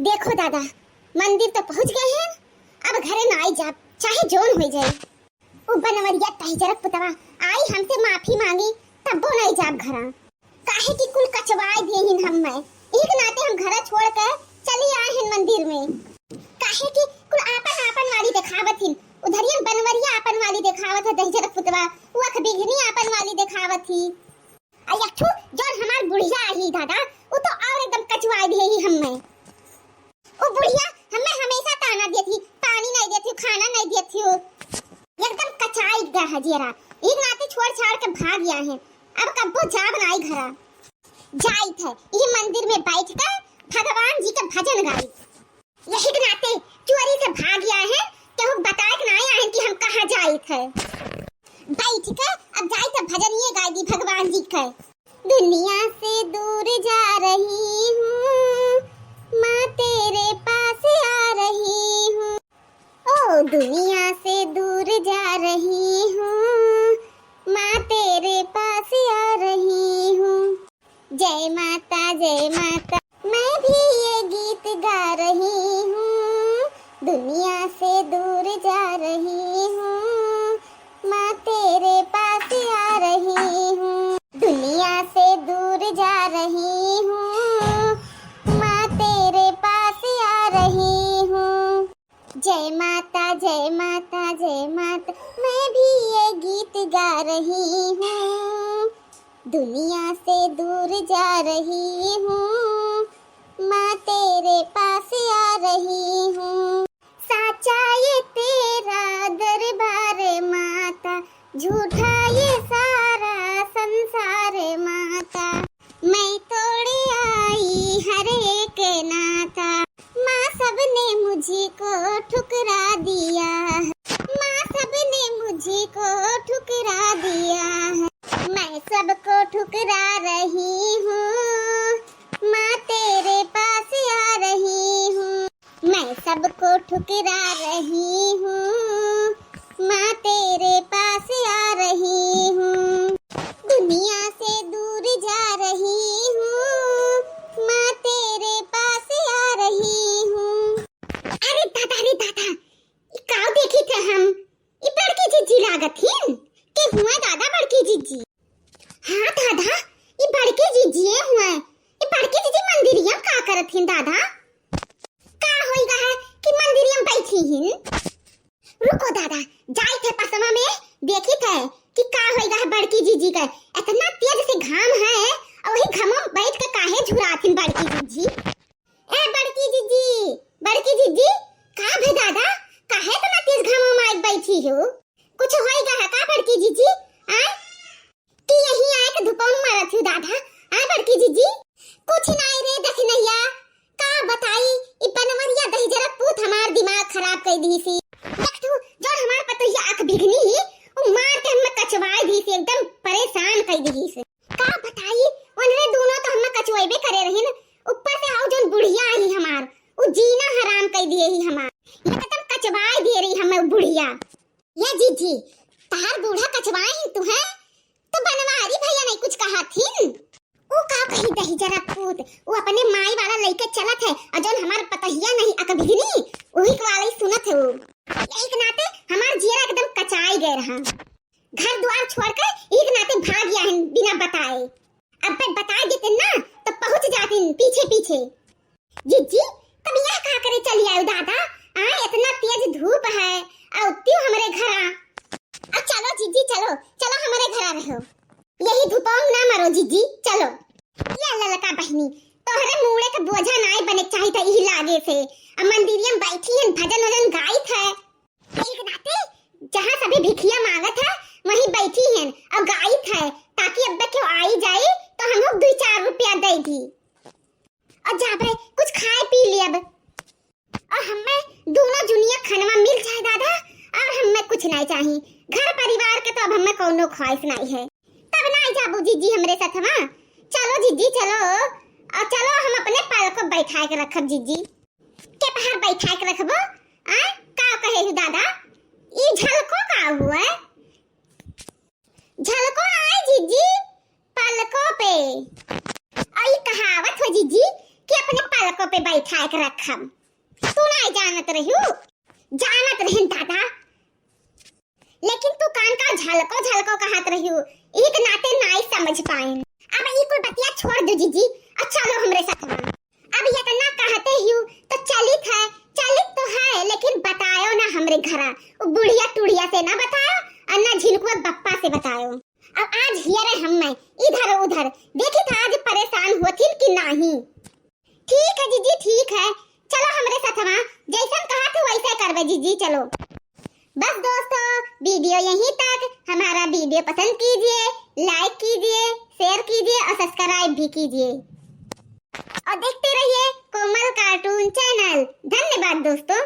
देखो दादा, मंदिर तो पहुंच गए हैं। अब घरे ना आई जा, चाहे जोन हो जाए। वो बनवरिया तहिजरक पुतवा आई हमसे माफी मांगी, तब वो नहीं जाब घरा। काहे की कुल कचवाई दिए हिन हम में। एक नाते हम घरा छोड़ कर चली आए हैं मंदिर में। काहे की कुल आपन आपन वाली दिखावत हिन। उधरियन बनवरिया आपन वाली दिखावत है तहिजरक पुतवा, वख बिघनी आपन वाली दिखावत ही। अयठू जोन हमार बुढ़िया आई दादा, वो तो और एकदम कचवाई दिए ही हम में। वो बुढ़िया हमें हमेशा ताना देती, पानी नहीं देती, खाना नहीं देती हो। एकदम कचाई गया है जेरा। एक नाते छोड़ छाड़ के भाग गया है। अब कब्बो जा बनाई घरा जाई थे ये मंदिर में बैठ कर भगवान जी का भजन गाई। यही के नाते चोरी से भाग गया है, तो बताए कि नहीं आए कि हम कहाँ जाई थे। बैठ कर अब जाई थे भजन ये गाई दी भगवान जी का। दुनिया से दूर जा रही हूँ, माँ तेरे पास आ रही हूँ। ओ दुनिया से दूर जा रही हूँ, माँ तेरे पास आ रही हूँ। जय माता मैं भी ये गीत गा रही हूँ। दुनिया से दूर जा रही हूँ, माँ तेरे पास आ रही हूँ। दुनिया से दूर जा रही हूँ, माँ तेरे पास आ रही हूँ। जय माता मैं भी ये गीत गा रही हूँ। दुनिया से दूर जा रही हूँ, माँ तेरे पास आ रही हूँ। साचा ये तेरा दरबार माता, झूठा ये सारा संसार माता। मैं तोड़े आई हर एक नाता, माँ सबने मुझे को ठुकरा दिया है। माँ सबने मुझे को ठुकरा दिया है। मैं सबको ठुकरा रही हूँ, माँ तेरे पास आ रही हूँ। मैं सबको ठुकरा रही हूँ, माँ तेरे पास आ रही हूँ। दुनिया से दूर जा रही हूँ, माँ तेरे पास आ रही हूँ। अरे दादा, काव देखी थे हम। ये बड़की जीजी लागत हिन के हुआ दादा बड़की जीजी। हाँ दादा, ये बड़की जीजी हुआ। ये बड़की जीजी मंदिरिया का करत हिन दादा? का होइगा है कि मंदिरिया बैठी हिन? रुको दादा, जाई थे पसमा में देखी थे कि का होइगा है बड़की जीजी का। इतना तेज से घाम है और वही घाम में बैठ के काहे झुराथिन बड़की जीजी। ए बड़की जीजी का भे दादा, काहे इतना तेज घाम में बैठी हो? कुछ होइगा है का बड़की जीजी? आ कि यही आए के धुपौन मारत हो दादा? आ बड़की जीजी कुछ नहीं रे देखनैया, का बताई ई बनवरिया दही जरा पूत हमार दिमाग खराब कर दी सी। देख तू जो हमार पतोहिया आंख बिगनी वो मार के हम कचवाई दी सी, एकदम परेशान कर दी सी। का बताई उन्हें दोनों तो हम कचवाइबे करे रहिन, ऊपर से आओ जोन बुढ़िया आई हमार वो जीना हराम कर दिए ही हमार। ये एकदम कचवाई दे रही हमें बुढ़िया। ये जीजी तार बूढ़ा कचवाई ही तू है तो बनवारी भैया नहीं कुछ कहा थी। वो का कही दही जरा पूत वो अपने माई वाला लेके चलत है और जोन हमार पतहिया नहीं अकबिगनी वही वाली सुनत है। वो एक नाते हमार जीरा एकदम कचाई गए रहा। घर द्वार छोड़कर एक नाते भाग गया है बिना बताए। अब पे बता देते ना तो पहुंच जाती पीछे पीछे। जीजी तब यह कहा करे चली आयो दादा? इतना तेज धूप है और क्यों हमारे घर आ? चलो जीजी चलो हमारे घर रहो। यही धूपों ना मरो जीजी, चलो। ये ललका बहनी तोहरे मुड़े के बोझा नाई बने चाहिए था यही लागे से। अब मंदिरिया बैठी है भजन गाई थे। एक नाते जहाँ सभी भिखिया मांगत है वहीं बैठी है और गाई थे ताकि अब क्यों आई जाए तो हम लोग 2-4 रुपया दे दी और जाबे कुछ खाए पी ले। अब और हमें दोनों जुनिया खनवा मिल जाए दादा, और हमें कुछ नहीं चाहिए। घर परिवार के तो अब हमें कोनो ख्वाहिश नहीं है। तब नहीं जाबू जीजी हमरे साथ वहाँ। चलो जीजी चलो, और चलो हम अपने पैर को बैठा के रखब जीजी के बाहर बैठा के रखबो। का कहे हो दादा? ये झलको का हुआ? झलको आए जीजी पलकों पे। और ये कहावत हो जीजी कि अपने पलकों पे बैठा के रखम। तू नहीं जानत रही, जानत रही दादा, लेकिन तू कान का झलको झलको कहत रही, एक नाते नहीं समझ पाए। अब ये कुल बतिया छोड़ दो जीजी और चलो हमरे साथ। अब ये करना कहते ही तो चलित तो है, लेकिन बतायो ना हमरे घरा, वो बुढ़िया टुड़िया से ना बतायो और ना झिनकुआ बप्पा से बतायो। अब आज हियर हम मैं इधर उधर देखी था, आज परेशान होती कि नहीं। ठीक है जीजी, ठीक है, चलो हमरे साथ, जैसा कहा थे वैसे करवे जीजी, चलो। बस दोस्तों, वीडियो यहीं तक। हमारा वीडियो पसंद कीजिए, लाइक कीजिए, शेयर कीजिए और सब्सक्राइब भी कीजिए और देखते रहिए कोमल कार्टून चैनल। धन्यवाद दोस्तों।